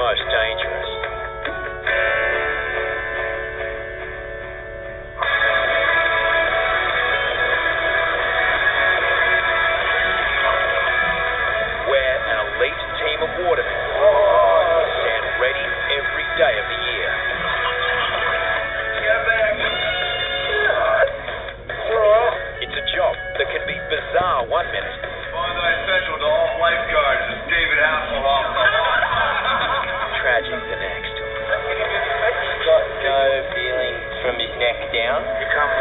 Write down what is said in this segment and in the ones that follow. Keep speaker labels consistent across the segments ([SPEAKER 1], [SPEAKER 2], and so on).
[SPEAKER 1] most dangerous. Where an elite team of watermen stand ready every day of the year. It's a job that can be bizarre one minute.
[SPEAKER 2] Bondi Central to all lifeguards. It's David Hasselhoff.
[SPEAKER 1] Tragic the next.
[SPEAKER 3] He's got no feeling from his neck down.
[SPEAKER 1] You come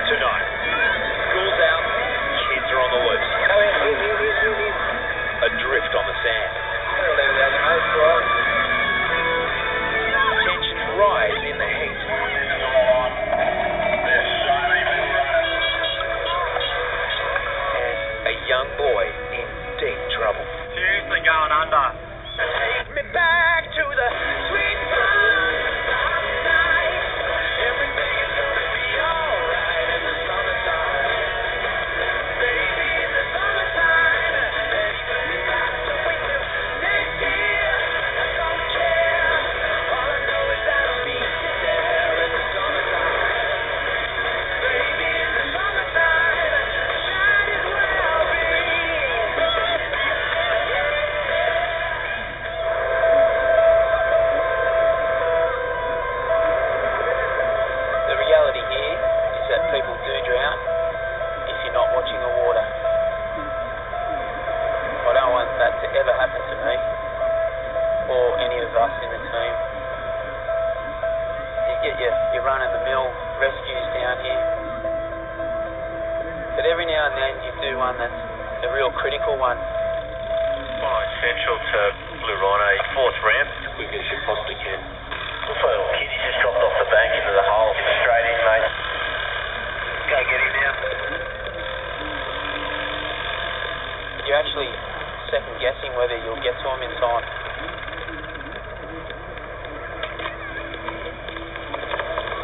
[SPEAKER 1] tonight. School's out, kids are on the loose. Adrift on the sand. Tensions rise in the heat. And a young boy in deep trouble.
[SPEAKER 3] Seriously going under.
[SPEAKER 1] Take me back to the sweet night. Everything is gonna be alright in the summertime. Baby, in the summertime. Let's wait till next year. I don't care. All I know is that I'll be there in the summertime. Baby, in the summertime. Shine is where I'll be.
[SPEAKER 3] The reality here is that people do drown if you're not watching the water. I don't want that to ever happen to me or any of us in the team. You get your run-of-the-mill rescues down here, but every now and then you do one that's a real critical one.
[SPEAKER 2] Bondi Central to Blue Rhino, 4th ramp. Quick as you possibly can.
[SPEAKER 3] Looks like a little kid, he just dropped off the bank into the hole. Straight in, mate. Go get him now. You're actually second guessing whether you'll get to him in time.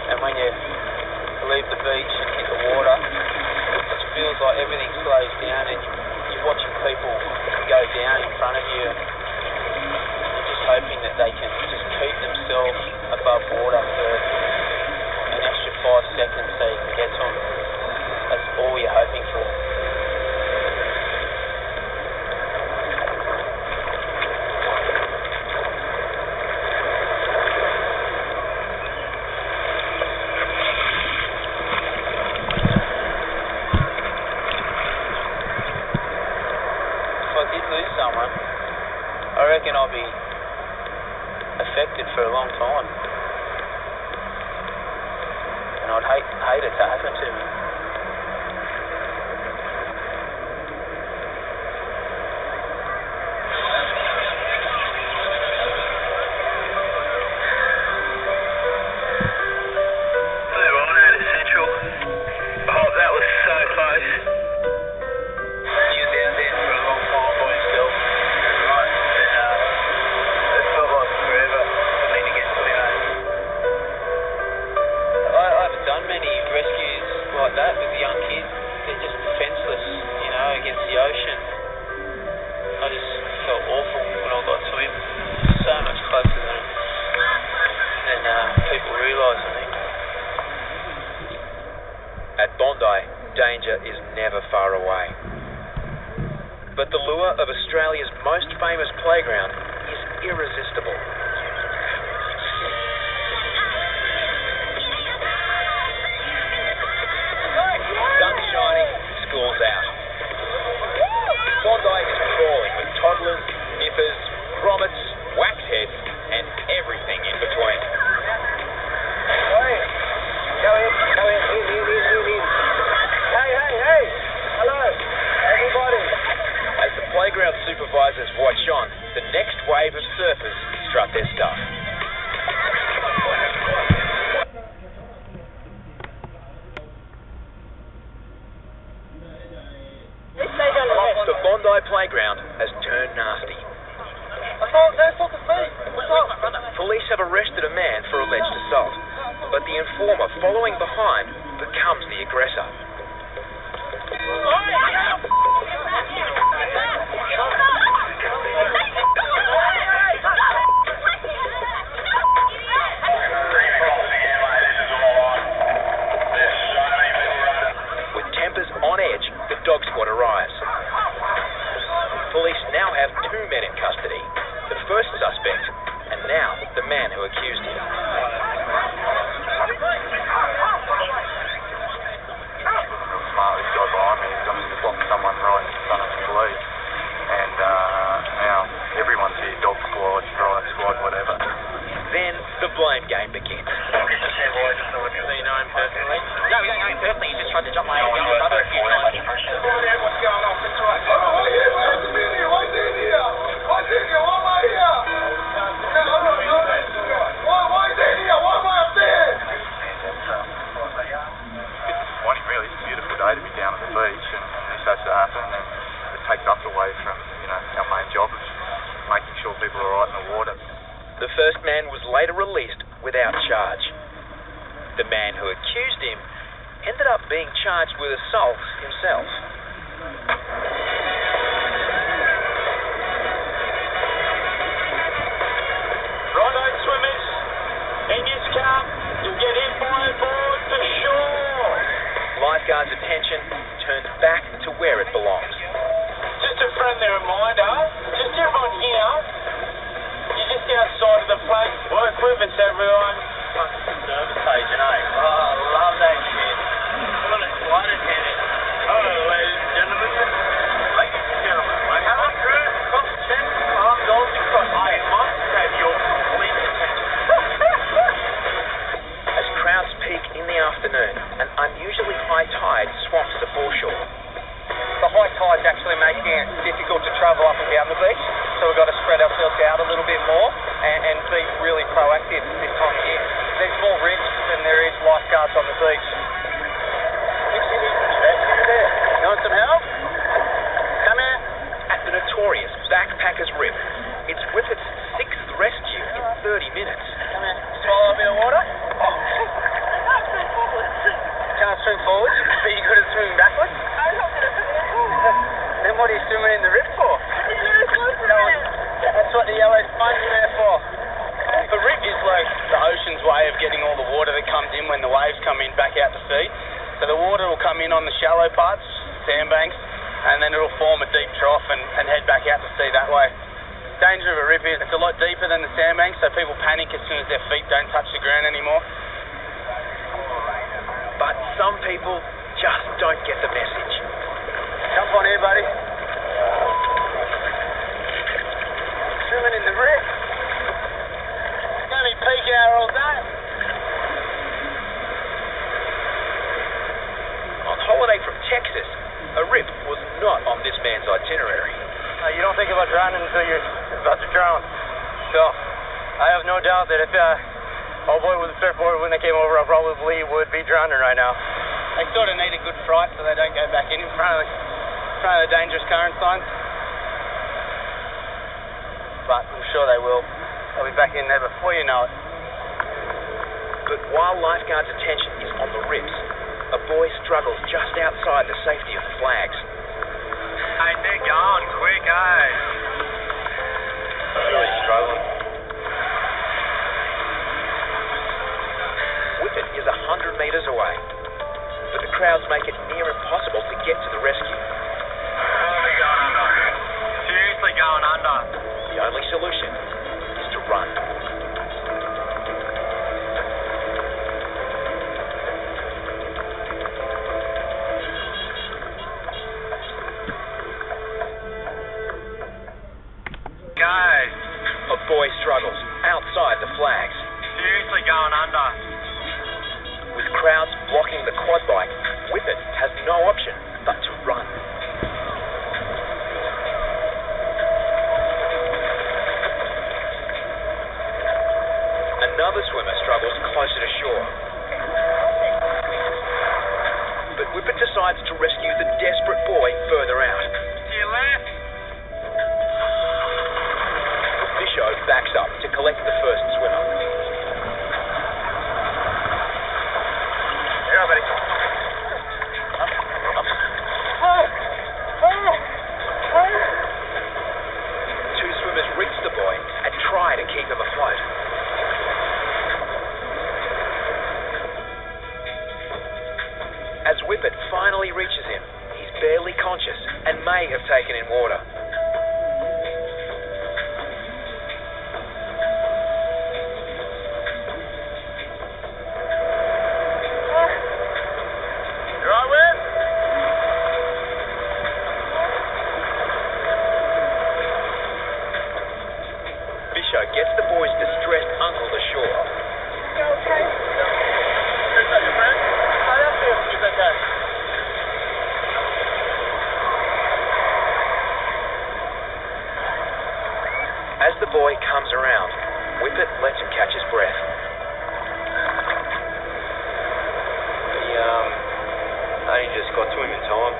[SPEAKER 3] And when you leave the beach and hit the water, it feels like everything slows down and you're watching people go down in front of you. You're just hoping that they can just keep themselves above water for an extra 5 seconds so you can get to them. That's all you're hoping for. If I did lose someone, I reckon I'll be affected for a long time. And I'd hate it to happen to me.
[SPEAKER 2] Blue Rhino to Central. Oh, that was so close.
[SPEAKER 3] He was out there for a long time by himself.
[SPEAKER 2] Right.
[SPEAKER 3] And it felt like forever for me to get to him. I haven't done many rescues like that with young kids. They're just defenceless, against the ocean. I just felt awful when I got to him. So much closer than people realise, I think.
[SPEAKER 1] At Bondi, danger is never far away. But the lure of Australia's most famous playground is irresistible. Sun's shining, school's out. Bondi is crawling with toddlers, nippers, grommets, waxheads, and everything in between.
[SPEAKER 3] Go in. Hey. Hello, everybody.
[SPEAKER 1] As the playground supervisors watch on, the next wave of surfers strut their stuff. The Bondi playground has turned nasty.
[SPEAKER 3] I thought that's not the feet. What's up?
[SPEAKER 1] Police have arrested a man for alleged assault, but the informer following behind becomes the aggressor.
[SPEAKER 4] men in custody. The first suspect, and now the man who accused him.
[SPEAKER 2] Smart, this guy behind me, he's going to block someone right in front of the police. And now everyone's here, dog squad, strike squad, whatever.
[SPEAKER 4] Then the blame game begins.
[SPEAKER 3] Do you know him personally?
[SPEAKER 5] No, we don't know him personally. He just tried to jump my younger brother a few times.
[SPEAKER 1] What's going on? What's
[SPEAKER 2] Disappointing, really. It's a beautiful day to be down at the beach, and this has to happen, and it takes us away from, our main job of making sure people are right in the water.
[SPEAKER 4] The first man was later released without charge. The man who accused him ended up being charged with assault himself.
[SPEAKER 3] Righto, swimmers. In this car, you'll get in by a board for sure.
[SPEAKER 4] Lifeguard's attention turns back to where it belongs.
[SPEAKER 3] Just a friendly reminder, just everyone here, you're just outside of the place. Work with us, everyone. Fucking service agent, eh? Oh, I love that shit. What a flight attendant. Hello, ladies and gentlemen. Ladies and gentlemen, hello, crew. Cross check, arm goals across. I must have your complete attention.
[SPEAKER 4] As crowds peak in the afternoon, an unusually high tide swamps the foreshore.
[SPEAKER 3] The high tide's actually making it difficult to travel up and down the beach, so we've got to spread ourselves out a little bit more and be really proactive this time of year. There's more risks than there is lifeguards on the beach. You want some help? Come here.
[SPEAKER 4] At the notorious Backpackers Rip, it's Whippet's 6th rescue in 30 minutes.
[SPEAKER 3] Come here. Swallow a bit of water. Can't swim forwards, but you're good at swimming backwards? Then what are you swimming in the rip for? That's what the yellow sponge are there for. The rip is like the ocean's way of getting all the water that comes in when the waves come in back out to sea. So the water will come in on the shallow parts, sandbanks, and then it'll form a deep trough and head back out to sea that way. Danger of a rip is it's a lot deeper than the sandbanks, so people panic as soon as their feet don't touch the ground anymore.
[SPEAKER 4] But some people just don't get the message.
[SPEAKER 3] Jump on here, buddy. Swimming in the rip. It's going to be peak hour all day.
[SPEAKER 4] On holiday from Texas, a rip was not on this man's itinerary.
[SPEAKER 3] You don't think about drowning until you're about to drown. So, I have no doubt that if old boy with a surfboard, when they came over, I probably would be drowning right now. They sort of need a good fright so they don't go back in front of the dangerous current signs. But I'm sure they will. They'll be back in there before you know it.
[SPEAKER 4] But while lifeguards' attention is on the rips, a boy struggles just outside the safety of the flags.
[SPEAKER 2] Hey, they're going quick, eh?
[SPEAKER 4] Really struggling. Whippet is 100 metres away, but the crowds make it near impossible to get to the rescue.
[SPEAKER 2] We're going under. Seriously going under.
[SPEAKER 4] The only solution is to run.
[SPEAKER 2] Guys,
[SPEAKER 4] A boy struggles outside the flags.
[SPEAKER 2] seriously going under.
[SPEAKER 4] With crowds blocking the quad bike, Whippet has no option but to run. Another swimmer struggles closer to shore. But Whippet decides to rescue the desperate boy further out.
[SPEAKER 2] To your left.
[SPEAKER 4] Bishop backs up to collect the first swimmer.
[SPEAKER 2] Here, buddy.
[SPEAKER 4] Two swimmers reach the boy and try to keep him afloat. As Whippet finally reaches him, he's barely conscious and may have taken in water. distressed uncle to shore. As the boy comes around, Whippet lets him catch his breath.
[SPEAKER 3] He just got to him in time.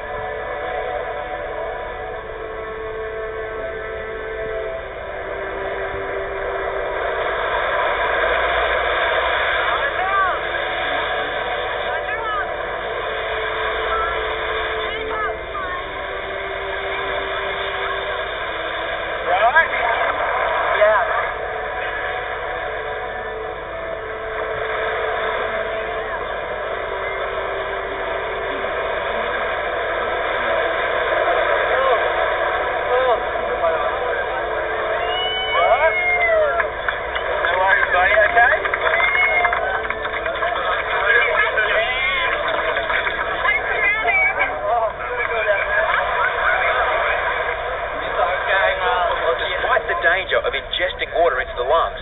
[SPEAKER 4] Danger of ingesting water into the lungs,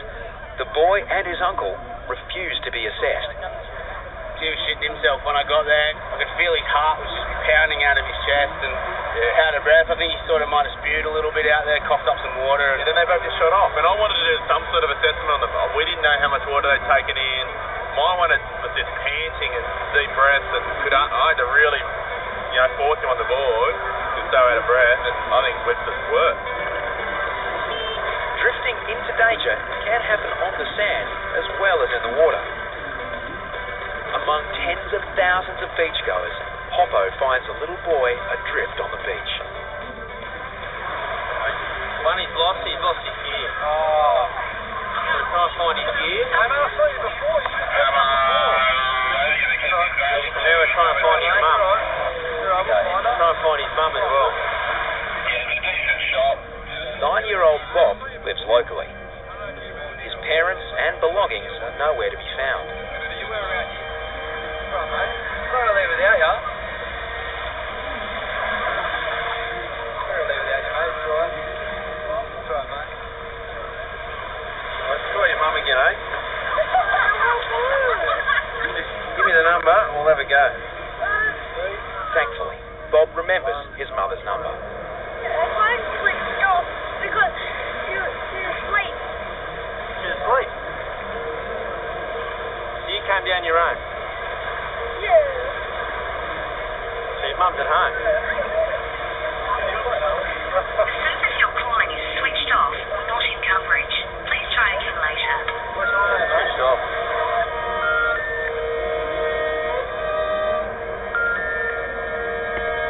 [SPEAKER 4] the boy and his uncle refused to be assessed.
[SPEAKER 3] He was shitting himself when I got there. I could feel his heart was just pounding out of his chest and out of breath. I think he sort of might have spewed a little bit out there, coughed up some water.
[SPEAKER 2] And then they both just shot off. And I wanted to do some sort of assessment on them. We didn't know how much water they'd taken in. My one was just panting and deep breaths, and I had to really, force him on the board. He was so out of breath, and I think Whippet was worse.
[SPEAKER 4] Drifting into danger can happen on the sand as well as in the water. Among tens of thousands of beachgoers, Hoppo finds a little boy adrift on the beach.
[SPEAKER 3] One he's lost his gear. Oh. So we're trying to find his gear.
[SPEAKER 1] I saw you before. You just got
[SPEAKER 3] Now we're trying to find his mum. Trying to find his mum as well.
[SPEAKER 4] 9-year-old Bob lives locally. His parents and belongings are nowhere to be found.
[SPEAKER 1] You were around here. Right, mate. I'm not going to leave without you.